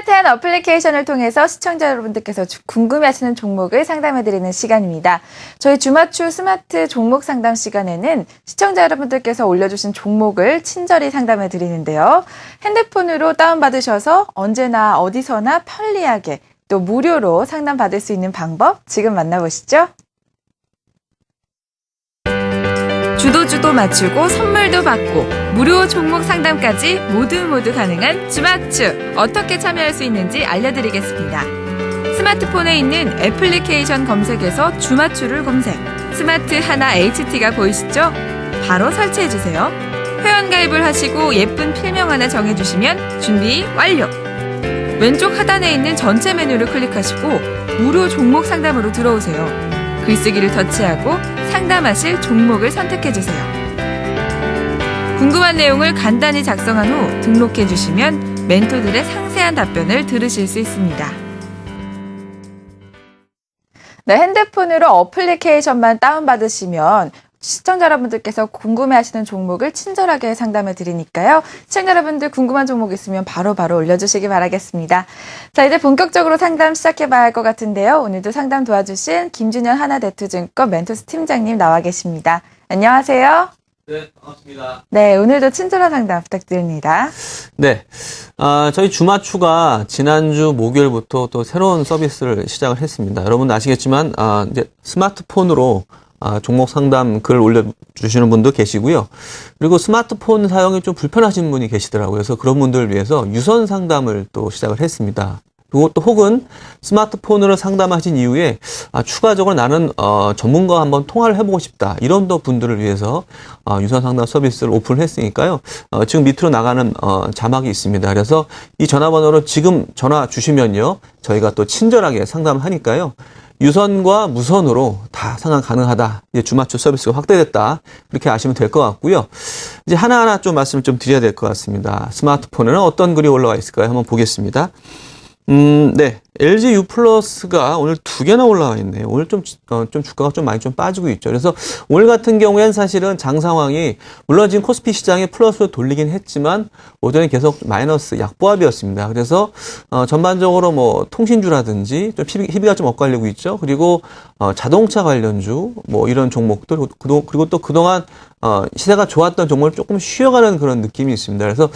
스마트한 어플리케이션을 통해서 시청자 여러분들께서 궁금해하시는 종목을 상담해드리는 시간입니다. 저희 주맞추 스마트 종목 상담 시간에는 시청자 여러분들께서 올려주신 종목을 친절히 상담해드리는데요. 핸드폰으로 다운받으셔서 언제나 어디서나 편리하게 또 무료로 상담받을 수 있는 방법 지금 만나보시죠. 주도 맞추고 선물도 받고 무료 종목 상담까지 모두 가능한 주맞추. 어떻게 참여할 수 있는지 알려드리겠습니다. 스마트폰에 있는 애플리케이션 검색에서 주맞추를 검색. 스마트 하나 HT가 보이시죠? 바로 설치해주세요. 회원가입을 하시고 예쁜 필명 하나 정해주시면 준비 완료. 왼쪽 하단에 있는 전체 메뉴를 클릭하시고 무료 종목 상담으로 들어오세요. 글쓰기를 터치하고 상담하실 종목을 선택해주세요. 궁금한 내용을 간단히 작성한 후 등록해주시면 멘토들의 상세한 답변을 들으실 수 있습니다. 네, 핸드폰으로 어플리케이션만 다운받으시면 시청자 여러분들께서 궁금해하시는 종목을 친절하게 상담해 드리니까요. 시청자 여러분들 궁금한 종목 있으면 바로바로 올려주시기 바라겠습니다. 자, 이제 본격적으로 상담 시작해봐야 할 것 같은데요. 오늘도 상담 도와주신 김준현 하나대투증권 멘토스 팀장님 나와 계십니다. 안녕하세요. 네, 반갑습니다. 네, 오늘도 친절한 상담 부탁드립니다. 네, 저희 주맞추가 지난주 목요일부터 또 새로운 서비스를 시작을 했습니다. 여러분 아시겠지만 이제 스마트폰으로 종목 상담 글 올려주시는 분도 계시고요. 그리고 스마트폰 사용이 좀 불편하신 분이 계시더라고요. 그래서 그런 분들을 위해서 유선 상담을 또 시작을 했습니다. 그리고 또 혹은 스마트폰으로 상담하신 이후에 추가적으로 나는 전문가와 한번 통화를 해보고 싶다. 이런 분들을 위해서 유선 상담 서비스를 오픈을 했으니까요. 지금 밑으로 나가는 자막이 있습니다. 그래서 이 전화번호로 지금 전화 주시면요. 저희가 또 친절하게 상담을 하니까요. 유선과 무선으로 다 상담 가능하다. 이제 주맞추 서비스가 확대됐다. 그렇게 아시면 될 것 같고요. 이제 하나하나 좀 말씀을 좀 드려야 될 것 같습니다. 스마트폰에는 어떤 글이 올라와 있을까요? 한번 보겠습니다. 네. LG U+가 오늘 2개나 올라와 있네요. 오늘 좀 주가가 좀 많이 좀 빠지고 있죠. 그래서 오늘 같은 경우에는 사실은 장 상황이 물론 지금 코스피 시장에 플러스로 돌리긴 했지만 오전에 계속 마이너스 약보합이었습니다. 그래서 전반적으로 뭐 통신주라든지 좀 희비가 좀 엇갈리고 있죠. 그리고 자동차 관련주 뭐 이런 종목들 그리고 또 그동안 시세가 좋았던 종목을 조금 쉬어가는 그런 느낌이 있습니다. 그래서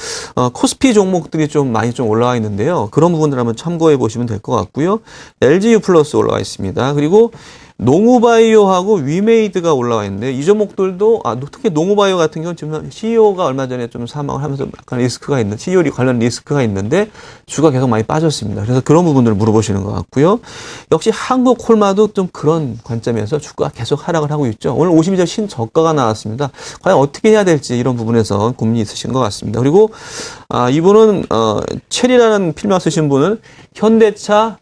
코스피 종목들이 좀 많이 좀 올라와 있는데요. 그런 부분들 한번 참고해 보시면 될 것 같고요. LG U+ 올라와 있습니다. 그리고 농우바이오하고 위메이드가 올라와 있는데 이 종목들도 특히 농우바이오 같은 경우는 지금 CEO가 얼마 전에 좀 사망을 하면서 약간 리스크가 있는 CEO 관련 리스크가 있는데 주가 계속 많이 빠졌습니다. 그래서 그런 부분들을 물어보시는 것 같고요. 역시 한국콜마도 좀 그런 관점에서 주가가 계속 하락을 하고 있죠. 오늘 52절 신저가가 나왔습니다. 과연 어떻게 해야 될지 이런 부분에서 고민이 있으신 것 같습니다. 그리고 이분은 체리라는 필명 쓰신 분은 현대차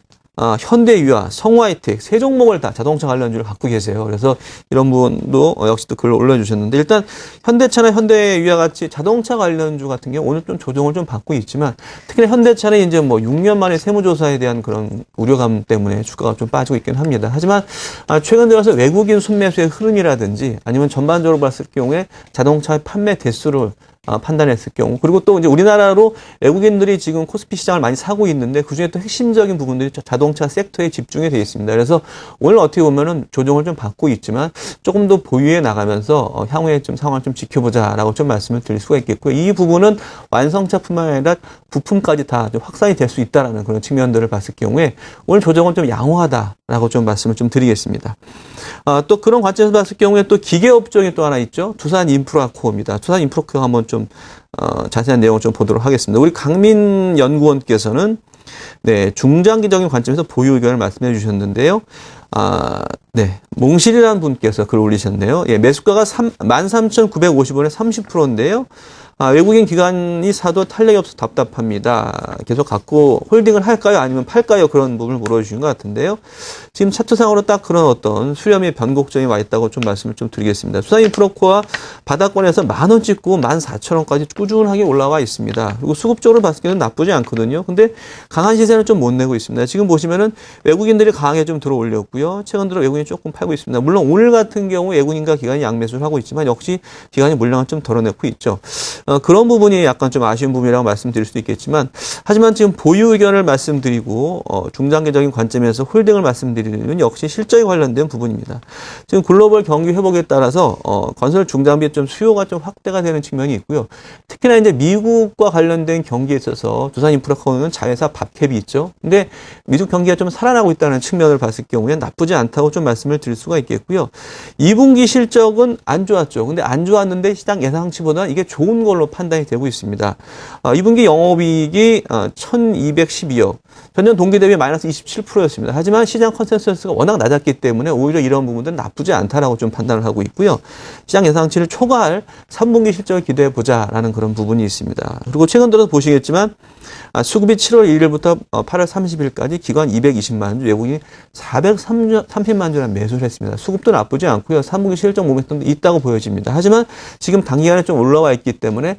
현대유아, 성화이텍 세 종목을 다 자동차 관련주를 갖고 계세요. 그래서 이런 분도 역시 또 글을 올려주셨는데 일단 현대차나 현대유아 같이 자동차 관련주 같은 경우 오늘 좀 조정을 좀 받고 있지만 특히나 현대차는 이제 뭐 6년 만에 세무조사에 대한 그런 우려감 때문에 주가가 좀 빠지고 있긴 합니다. 하지만 최근 들어서 외국인 순매수의 흐름이라든지 아니면 전반적으로 봤을 경우에 자동차 판매 대수를 판단했을 경우 그리고 또 이제 우리나라로 외국인들이 지금 코스피 시장을 많이 사고 있는데 그중에 또 핵심적인 부분들이 자동차 섹터에 집중이 되어 있습니다. 그래서 오늘 어떻게 보면은 조정을 좀 받고 있지만 조금 더 보유해 나가면서 향후에 좀 상황을 좀 지켜보자라고 좀 말씀을 드릴 수가 있겠고요. 이 부분은 완성차뿐만 아니라 부품까지 다 좀 확산이 될 수 있다라는 그런 측면들을 봤을 경우에 오늘 조정은 좀 양호하다라고 좀 말씀을 좀 드리겠습니다. 또 그런 관점에서 봤을 경우에 또 기계업종이 또 하나 있죠. 두산인프라코어입니다. 두산인프라코어 한번 좀 자세한 내용을 좀 보도록 하겠습니다. 우리 강민 연구원께서는 네, 중장기적인 관점에서 보유 의견을 말씀해 주셨는데요. 네, 몽실이라는 분께서 글 올리셨네요. 예, 매수가가 13,950원에 30%인데요. 외국인 기관이 사도 탄력이 없어서 답답합니다. 계속 갖고 홀딩을 할까요? 아니면 팔까요? 그런 부분을 물어주신 것 같은데요. 지금 차트상으로 딱 그런 어떤 수렴의 변곡점이 와 있다고 좀 말씀을 좀 드리겠습니다. 두산인프라코어와 바닥권에서 10,000원 찍고 14,000원까지 꾸준하게 올라와 있습니다. 그리고 수급적으로 봤을 때는 나쁘지 않거든요. 근데 강한 시세는 좀 못 내고 있습니다. 지금 보시면은 외국인들이 강하게 좀 들어올렸고요. 최근 들어 외국인이 조금 팔고 있습니다. 물론 오늘 같은 경우 외국인과 기관이 양매수를 하고 있지만 역시 기관이 물량을 좀 덜어내고 있죠. 그런 부분이 약간 좀 아쉬운 부분이라고 말씀드릴 수도 있겠지만, 하지만 지금 보유 의견을 말씀드리고 중장기적인 관점에서 홀딩을 말씀드리는 역시 실적에 관련된 부분입니다. 지금 글로벌 경기 회복에 따라서 건설 중장비의 좀 수요가 좀 확대가 되는 측면이 있고요. 특히나 이제 미국과 관련된 경기에 있어서 두산인프라코는 자회사 밥캡이 있죠. 근데 미국 경기가 좀 살아나고 있다는 측면을 봤을 경우에 나쁘지 않다고 좀 말씀을 드릴 수가 있겠고요. 2분기 실적은 안 좋았죠. 근데 안 좋았는데 시장 예상치보다 이게 좋은 걸로 판단이 되고 있습니다. 2분기 영업이익이 1,212억. 전년 동기 대비 마이너스 27%였습니다. 하지만 시장 컨센서스가 워낙 낮았기 때문에 오히려 이런 부분들은 나쁘지 않다라고 좀 판단을 하고 있고요. 시장 예상치를 초과할 3분기 실적을 기대해 보자라는 그런 부분이 있습니다. 그리고 최근 들어서 보시겠지만 수급이 7월 1일부터 8월 30일까지 기관 220만 주, 외국인이 430만 주나 매수를 했습니다. 수급도 나쁘지 않고요. 3분기 실적 모멘텀도 있다고 보여집니다. 하지만 지금 단기간에 좀 올라와 있기 때문에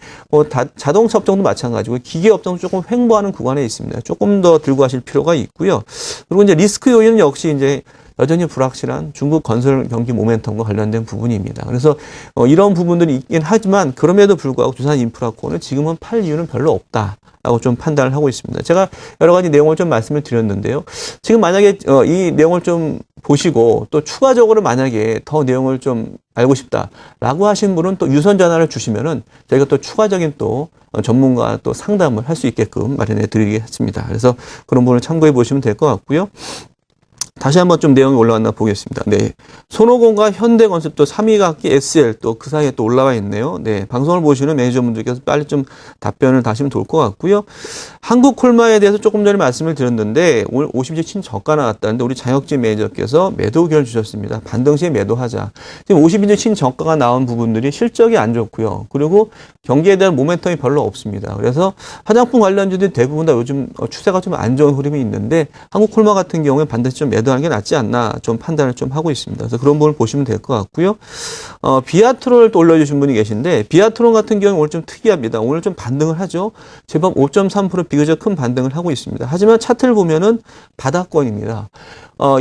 자동차 업종도 마찬가지고 기계 업종도 조금 횡보하는 구간에 있습니다. 조금 더 들고 가실 필요가 있고요. 그리고 이제 리스크 요인은 역시 이제 여전히 불확실한 중국 건설 경기 모멘텀과 관련된 부분입니다. 그래서 이런 부분들이 있긴 하지만 그럼에도 불구하고 두산인프라코는 지금은 팔 이유는 별로 없다라고 좀 판단을 하고 있습니다. 제가 여러 가지 내용을 좀 말씀을 드렸는데요. 지금 만약에 이 내용을 좀 보시고 또 추가적으로 만약에 더 내용을 좀 알고 싶다라고 하신 분은 또 유선 전화를 주시면은 저희가 또 추가적인 또 전문가 또 상담을 할 수 있게끔 마련해 드리겠습니다. 그래서 그런 부분을 참고해 보시면 될 것 같고요. 다시 한번 좀 내용이 올라왔나 보겠습니다. 네. 손오공과 현대건설 또 3위가 학기 SL 또 그 사이에 또 올라와 있네요. 네. 방송을 보시는 매니저분들께서 빨리 좀 답변을 다시면 좋을 것 같고요. 한국콜마에 대해서 조금 전에 말씀을 드렸는데 오늘 50지 친저가 나왔다는데 우리 장혁진 매니저께서 매도 의견을 주셨습니다. 반등시에 매도하자. 지금 50인치 친저가가 나온 부분들이 실적이 안 좋고요. 그리고 경기에 대한 모멘텀이 별로 없습니다. 그래서 화장품 관련주들이 대부분 다 요즘 추세가 좀 안 좋은 흐름이 있는데 한국콜마 같은 경우에 반드시 좀 매도하는 게 낫지 않나 좀 판단을 좀 하고 있습니다. 그래서 그런 부분을 보시면 될 것 같고요. 비아트론을 또 올려주신 분이 계신데 비아트론 같은 경우는 오늘 좀 특이합니다. 오늘 좀 반등을 하죠. 제법 5.3% 비교적 큰 반등을 하고 있습니다. 하지만 차트를 보면은 바닥권입니다.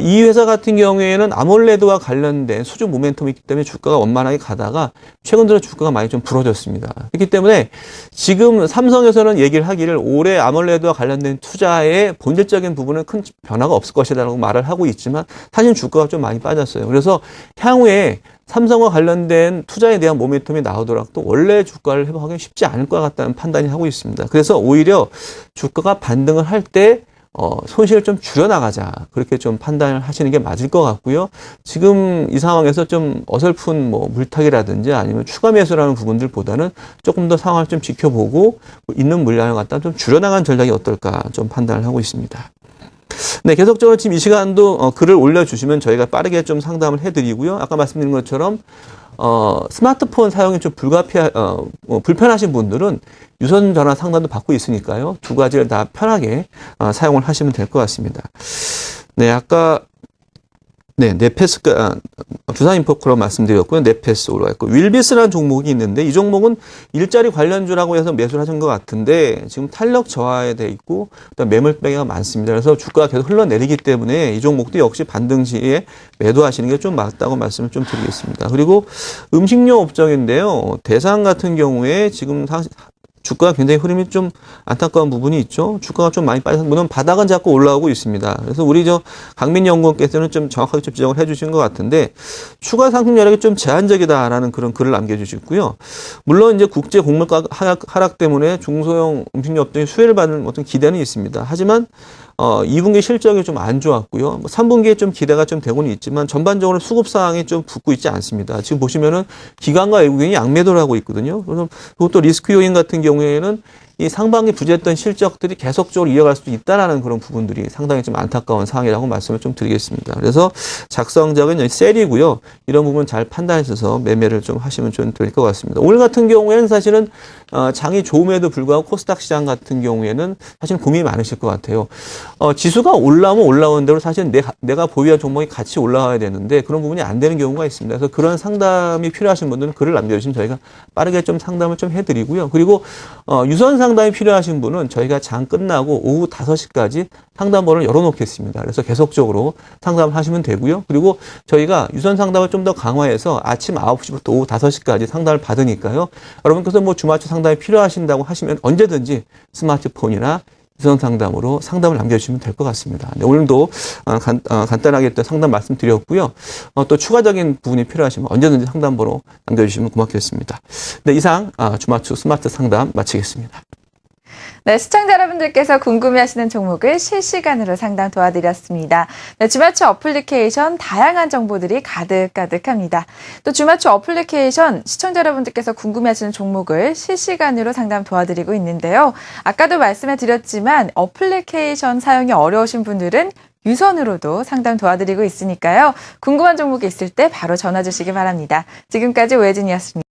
이 회사 같은 경우에는 아몰레드와 관련된 수주 모멘텀이 있기 때문에 주가가 원만하게 가다가 최근 들어 주가가 많이 좀 부러졌습니다. 그렇기 때문에 지금 삼성에서는 얘기를 하기를 올해 아몰레드와 관련된 투자의 본질적인 부분은 큰 변화가 없을 것이라고 말을 하고 있지만 사실 주가가 좀 많이 빠졌어요. 그래서 향후에 삼성과 관련된 투자에 대한 모멘텀이 나오더라도 원래 주가를 회복하기 쉽지 않을 것 같다는 판단이 하고 있습니다. 그래서 오히려 주가가 반등을 할 때 손실을 좀 줄여나가자. 그렇게 좀 판단을 하시는 게 맞을 것 같고요. 지금 이 상황에서 좀 어설픈 물타기라든지 아니면 추가 매수라는 부분들보다는 조금 더 상황을 좀 지켜보고 있는 물량을 갖다 좀 줄여나간 전략이 어떨까 좀 판단을 하고 있습니다. 네, 계속적으로 지금 이 시간도 글을 올려주시면 저희가 빠르게 좀 상담을 해드리고요. 아까 말씀드린 것처럼 스마트폰 사용이 좀 불편하신 분들은 유선 전화 상담도 받고 있으니까요. 두 가지를 다 편하게 사용을 하시면 될 것 같습니다. 네, 아까 네페스가 두산인포크로 말씀드렸고요. 네페스 올라가 있고 윌비스라는 종목이 있는데 이 종목은 일자리 관련주라고 해서 매수를 하신 것 같은데 지금 탄력 저하에 돼 있고 그다음 매물배가 많습니다. 그래서 주가가 계속 흘러내리기 때문에 이 종목도 역시 반등 시에 매도하시는 게 좀 맞다고 말씀을 좀 드리겠습니다. 그리고 음식료 업종인데요. 대상 같은 경우에 지금 주가가 굉장히 흐름이 좀 안타까운 부분이 있죠. 주가가 좀 많이 빠져서 물론 바닥은 자꾸 올라오고 있습니다. 그래서 우리 강민 연구원께서는 좀 정확하게 좀 지적을 해주신 것 같은데 추가 상승 여력이 좀 제한적이다라는 그런 글을 남겨주셨고요. 물론 이제 국제 곡물가 하락 때문에 중소형 음식료 업종이 수혜를 받는 어떤 기대는 있습니다. 하지만 2분기 실적이 좀 안 좋았고요. 3분기에 좀 기대가 좀 되고는 있지만 전반적으로 수급 상황이 좀 붙고 있지 않습니다. 지금 보시면은 기관과 외국인이 양매도를 하고 있거든요. 그래서 그것도 리스크 요인 같은 경우에는 이 상반기 부재했던 실적들이 계속적으로 이어갈 수도 있다라는 그런 부분들이 상당히 좀 안타까운 상황이라고 말씀을 좀 드리겠습니다. 그래서 작성작은 셀이고요. 이런 부분 잘 판단해서 매매를 좀 하시면 좀 될 것 같습니다. 오늘 같은 경우에는 사실은 장이 좋음에도 불구하고 코스닥 시장 같은 경우에는 사실 고민이 많으실 것 같아요. 지수가 올라오면 올라오는 대로 사실 내가 보유한 종목이 같이 올라와야 되는데 그런 부분이 안 되는 경우가 있습니다. 그래서 그런 상담이 필요하신 분들은 글을 남겨주시면 저희가 빠르게 좀 상담을 좀 해드리고요. 그리고 유선 상담이 필요하신 분은 저희가 장 끝나고 오후 5시까지 상담번호를 열어놓겠습니다. 그래서 계속적으로 상담을 하시면 되고요. 그리고 저희가 유선 상담을 좀 더 강화해서 아침 9시부터 오후 5시까지 상담을 받으니까요. 여러분께서 뭐 주맞추 상담이 필요하신다고 하시면 언제든지 스마트폰이나 유선 상담으로 상담을 남겨주시면 될 것 같습니다. 네, 오늘도 간단하게 또 상담 말씀드렸고요. 또 추가적인 부분이 필요하시면 언제든지 상담번호 남겨주시면 고맙겠습니다. 네, 이상 주맞추 스마트 상담 마치겠습니다. 네, 시청자 여러분들께서 궁금해하시는 종목을 실시간으로 상담 도와드렸습니다. 네, 주맞추 어플리케이션 다양한 정보들이 가득가득합니다. 또 주맞추 어플리케이션 시청자 여러분들께서 궁금해하시는 종목을 실시간으로 상담 도와드리고 있는데요. 아까도 말씀해 드렸지만 어플리케이션 사용이 어려우신 분들은 유선으로도 상담 도와드리고 있으니까요. 궁금한 종목이 있을 때 바로 전화 주시기 바랍니다. 지금까지 오혜진이었습니다.